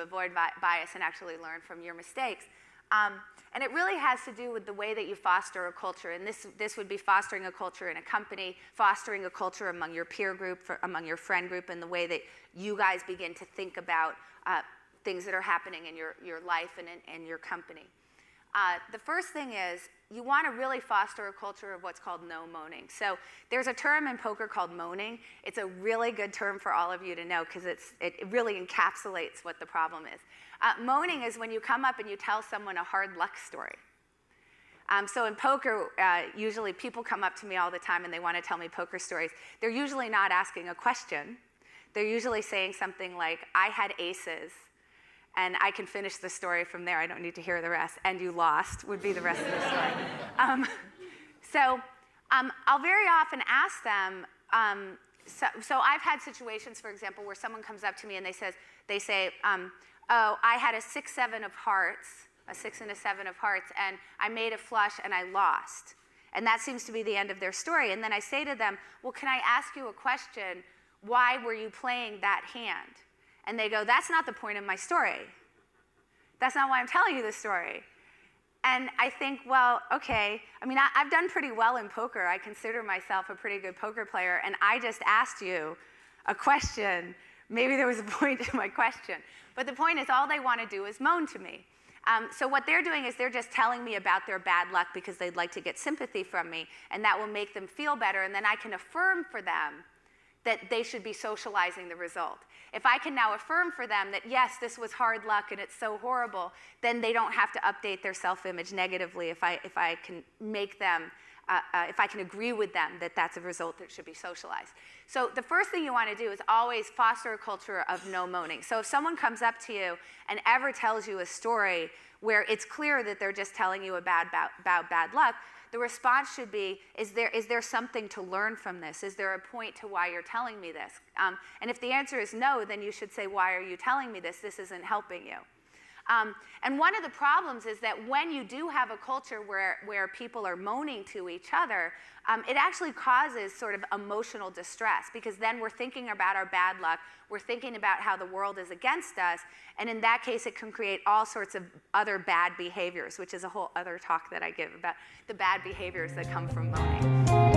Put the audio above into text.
avoid bias and actually learn from your mistakes. And it really has to do with the way that you foster a culture. And this would be fostering a culture in a company, fostering a culture among your peer group, among your friend group, and the way that you guys begin to think about things that are happening in your life and in your company. The first thing is you want to really foster a culture of what's called no moaning. So there's a term in poker called moaning. It's a really good term for all of you to know because it really encapsulates what the problem is. Moaning is when you come up and you tell someone a hard luck story. So in poker, usually people come up to me all the time and they want to tell me poker stories. They're usually not asking a question. They're usually saying something like, I had aces, and I can finish the story from there. I don't need to hear the rest. And you lost would be the rest of the story. I'll very often ask them, so I've had situations, for example, where someone comes up to me and they say, oh, I had a 6-7 of hearts, a 6 and a 7 of hearts, and I made a flush and I lost. And that seems to be the end of their story. And then I say to them, well, can I ask you a question? Why were you playing that hand? And they go, that's not the point of my story. That's not why I'm telling you this story. And I think, well, okay. I mean, I've done pretty well in poker. I consider myself a pretty good poker player. And I just asked you a question. Maybe there was a point to my question. But the point is, all they want to do is moan to me. So what they're doing is they're just telling me about their bad luck because they'd like to get sympathy from me. And that will make them feel better. And then I can affirm for them that they should be socializing the result. If I can now affirm for them that, yes, this was hard luck and it's so horrible, then they don't have to update their self-image negatively if I can make them, if I can agree with them that that's a result that should be socialized. So the first thing you want to do is always foster a culture of no moaning. So if someone comes up to you and ever tells you a story where it's clear that they're just telling you about bad luck, the response should be, is there something to learn from this? Is there a point to why you're telling me this? And if the answer is no, then you should say, why are you telling me this? This isn't helping you. And one of the problems is that when you do have a culture where people are moaning to each other, it actually causes sort of emotional distress because then we're thinking about our bad luck, we're thinking about how the world is against us, and in that case it can create all sorts of other bad behaviors, which is a whole other talk that I give about the bad behaviors that come from moaning.